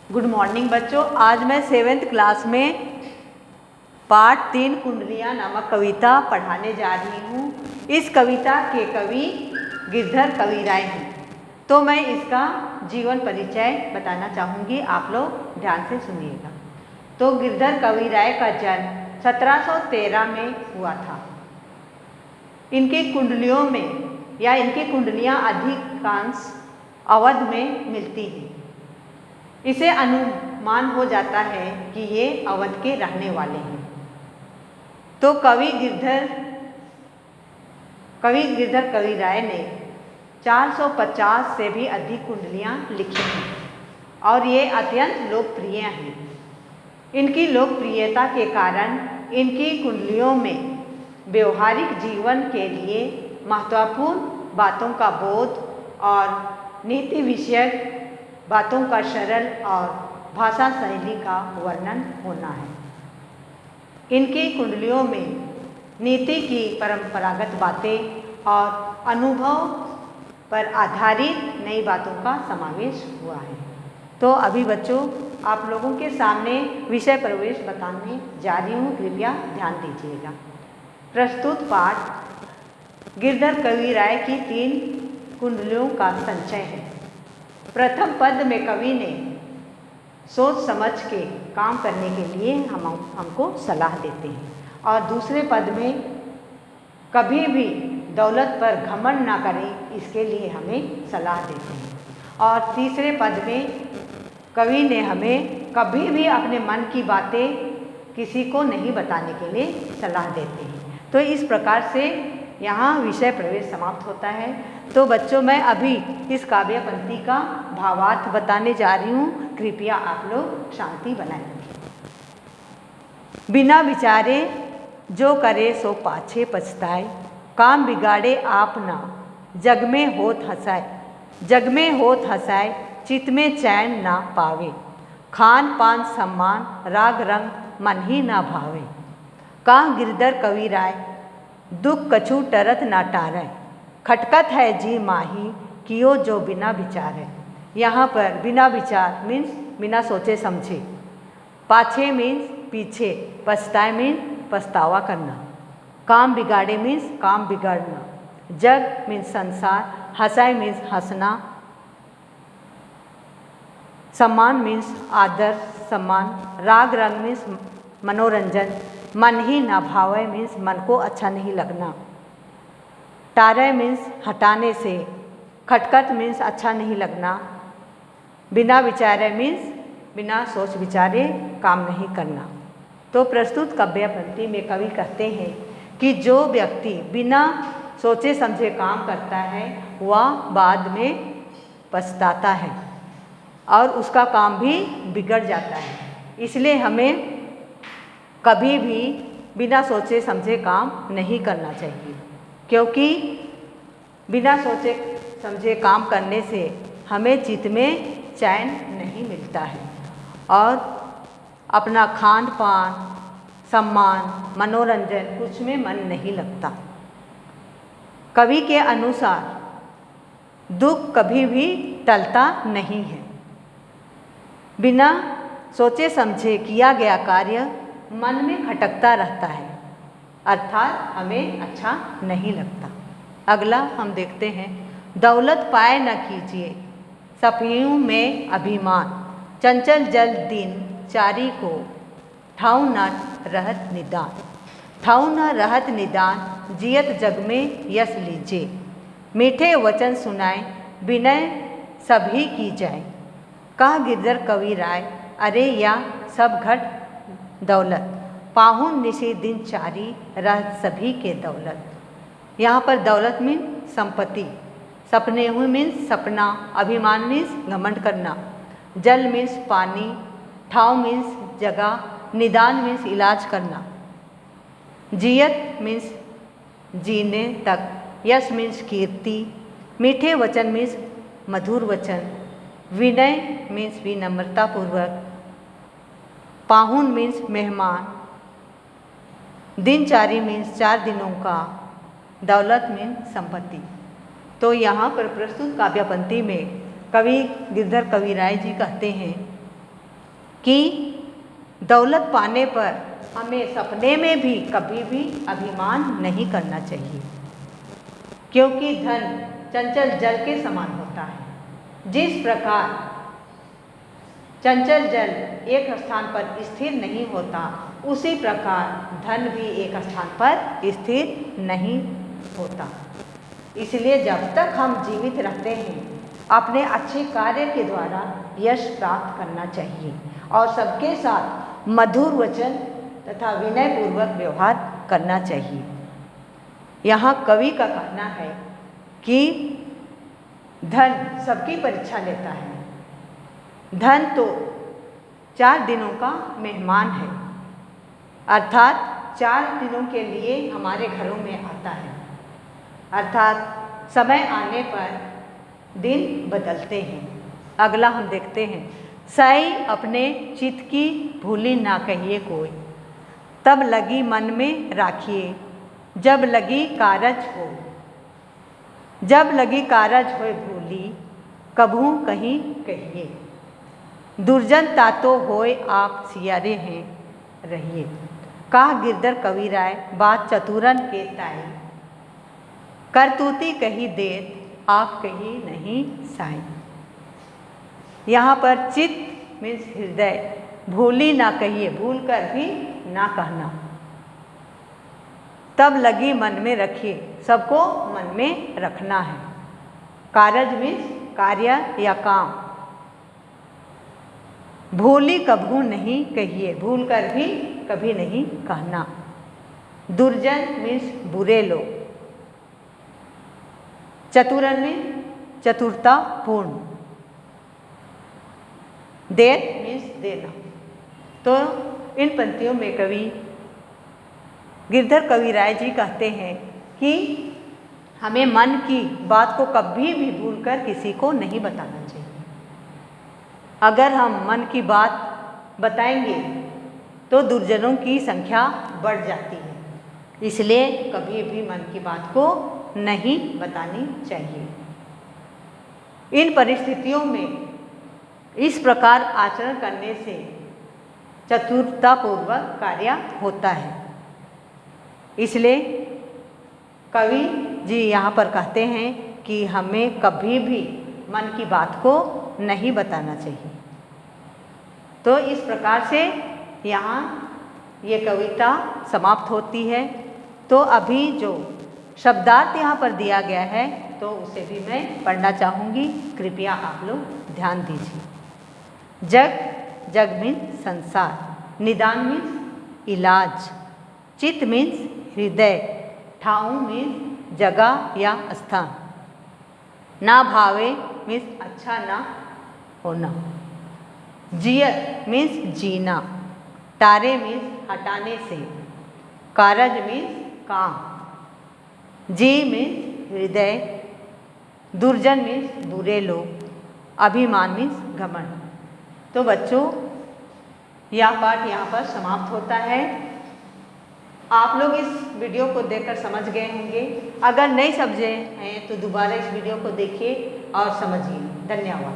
Good morning बच्चों। आज मैं 7th क्लास में पाठ 3 कुंडलियाँ नामक कविता पढ़ाने जा रही हूँ। इस कविता के कवि गिरधर कविराय हैं। तो मैं इसका जीवन परिचय बताना चाहूँगी, आप लोग ध्यान से सुनिएगा। तो गिरधर कविराय का जन्म 1713 में हुआ था। इनकी कुंडलियों में या इनकी कुंडलियाँ अधिकांश अवध में मिलती हैं। इसे अनुमान हो जाता है कि ये अवध के रहने वाले हैं। तो कवि गिरधर कविराय ने 450 से भी अधिक कुंडलियाँ लिखी हैं और ये अत्यंत लोकप्रिय हैं। इनकी लोकप्रियता के कारण इनकी कुंडलियों में व्यवहारिक जीवन के लिए महत्वपूर्ण बातों का बोध और नीति विषयक बातों का सरल और भाषा शैली का वर्णन होना है। इनकी कुंडलियों में नीति की परंपरागत बातें और अनुभव पर आधारित नई बातों का समावेश हुआ है। तो अभी बच्चों आप लोगों के सामने विषय प्रवेश बताने जा रही हूँ, कृपया ध्यान दीजिएगा। प्रस्तुत पाठ गिरधर कविराय की 3 कुंडलियों का संचय है। प्रथम पद में कवि ने सोच समझ के काम करने के लिए हमको सलाह देते हैं और दूसरे पद में कभी भी दौलत पर घमंड ना करें, इसके लिए हमें सलाह देते हैं। और तीसरे पद में कवि ने हमें कभी भी अपने मन की बातें किसी को नहीं बताने के लिए सलाह देते हैं। तो इस प्रकार से यहाँ विषय प्रवेश समाप्त होता है। तो बच्चों मैं अभी इस काव्य पंक्ति का भावार्थ बताने जा रही हूँ, कृपया आप लोग शांति बनाए रखें। बिना विचारे जो करे सो पाछे पछताए, काम बिगाड़े आप ना जग में होत हंसाए, चित में चैन ना पावे, खान पान सम्मान राग रंग मन ही ना भावे। कहाँ गिरधर कविराय दुख कछु टरत ना टारै, खटकत है जी माही कियो जो बिना विचारे। यहाँ पर बिना विचार मीन्स बिना सोचे समझे, पाछे मीन्स पीछे, पछताए मीन्स पछतावा करना, काम बिगाड़े मीन्स काम बिगाड़ना, जग मीन्स संसार, हंसाए मीन्स हंसना, सम्मान मीन्स आदर सम्मान, राग रंग मीन्स मनोरंजन, मन ही ना भावे मीन्स मन को अच्छा नहीं लगना, टारे मीन्स हटाने से, खटखट मीन्स अच्छा नहीं लगना, बिना विचारे मीन्स बिना सोच विचारे काम नहीं करना। तो प्रस्तुत काव्य पंक्ति में कवि कहते हैं कि जो व्यक्ति बिना सोचे समझे काम करता है वह बाद में पछताता है और उसका काम भी बिगड़ जाता है। इसलिए हमें कभी भी बिना सोचे समझे काम नहीं करना चाहिए, क्योंकि बिना सोचे समझे काम करने से हमें चित्त में चैन नहीं मिलता है और अपना खान पान सम्मान मनोरंजन कुछ में मन नहीं लगता। कवि के अनुसार दुख कभी भी टलता नहीं है। बिना सोचे समझे किया गया कार्य मन में खटकता रहता है, अर्थात हमें अच्छा नहीं लगता। अगला हम देखते हैं, दौलत पाए न कीजिए सफियों में अभिमान, चंचल जल दिन चारी को ठाऊ न रहत निदान, जियत जग में यश लीजिए, मीठे वचन सुनाए विनय सभी की जाए। कहा गिरधर कविराय अरे या सब घट दौलत, पाहुन निशी दिन चारी रहत सभी के दौलत। यहाँ पर दौलत मीन संपत्ति, सपने हुए मीन्स सपना, अभिमान मीन्स घमंड करना, जल मीन्स पानी, ठाव मीन्स जगह, निदान मीन्स इलाज करना, जियत मीन्स जीने तक, यश मीन्स कीर्ति, मीठे वचन मीन्स मधुर वचन, विनय मीन्स विनम्रता पूर्वक, पाहुन मीन्स मेहमान, दिनचारी मीन्स 4 दिनों का, दौलत मीन्स संपत्ति। तो यहाँ पर प्रस्तुत काव्य पंक्ति में कवि गिरधर कविराय जी कहते हैं कि दौलत पाने पर हमें सपने में भी कभी भी अभिमान नहीं करना चाहिए, क्योंकि धन चंचल जल के समान होता है। जिस प्रकार चंचल जल एक स्थान पर स्थिर नहीं होता, उसी प्रकार धन भी एक स्थान पर स्थिर नहीं होता। इसलिए जब तक हम जीवित रहते हैं, अपने अच्छे कार्य के द्वारा यश प्राप्त करना चाहिए और सबके साथ मधुर वचन तथा विनयपूर्वक व्यवहार करना चाहिए। यहाँ कवि का कहना है कि धन सबकी परीक्षा लेता है। धन तो 4 दिनों का मेहमान है, अर्थात 4 दिनों के लिए हमारे घरों में आता है, अर्थात समय आने पर दिन बदलते हैं। अगला हम देखते हैं, सही अपने चित्त की भूली ना कहिए कोई, तब लगी मन में राखिए, जब लगी कारज हो। जब लगी कारज होए भूली, कभू कहीं कहिए, दुर्जन तातो होए आप सियारे हैं रहिए। कहा गिरधर कवि राय बात चतुरन के ताई, करतूती कही देत आप कही नहीं साई। यहाँ पर चित्त मीन्स हृदय, भूली ना कहिए, भूल कर भी ना कहना। तब लगी मन में रखिए, सबको मन में रखना है। कारज मीन्स कार्य या काम। भूली कभू नहीं कहिए, भूल कर भी कभी नहीं कहना। दुर्जन मीन्स बुरे लोग। चतुरन में चतुरता पूर्ण। देत मीन्स देना। तो इन पंक्तियों में कवि गिरधर कवि राय जी कहते हैं कि हमें मन की बात को कभी भी भूलकर किसी को नहीं बताना चाहिए। अगर हम मन की बात बताएंगे तो दुर्जनों की संख्या बढ़ जाती है, इसलिए कभी भी मन की बात को नहीं बतानी चाहिए। इन परिस्थितियों में इस प्रकार आचरण करने से चतुरतापूर्वक कार्य होता है। इसलिए कवि जी यहाँ पर कहते हैं कि हमें कभी भी मन की बात को नहीं बताना चाहिए। तो इस प्रकार से यहाँ ये कविता समाप्त होती है। तो अभी जो शब्दार्थ यहाँ पर दिया गया है तो उसे भी मैं पढ़ना चाहूँगी, कृपया आप लोग ध्यान दीजिए। जग, जग मीन्स संसार, निदान मीन्स इलाज, चित्त मीन्स हृदय, ठाऊ मीन्स जगह या स्थान, ना भावे मीन्स अच्छा ना होना, जियत मीन्स जीना, तारे मीन्स हटाने से, कारज मीन्स काम, जी मीन्स हृदय, दुर्जन मीन्स बुरे लोग, अभिमान मीन्स घमंड। तो बच्चों यह पाठ यहाँ पर समाप्त होता है। आप लोग इस वीडियो को देखकर समझ गए होंगे। अगर नहीं समझे हैं तो दोबारा इस वीडियो को देखिए और समझिए। धन्यवाद।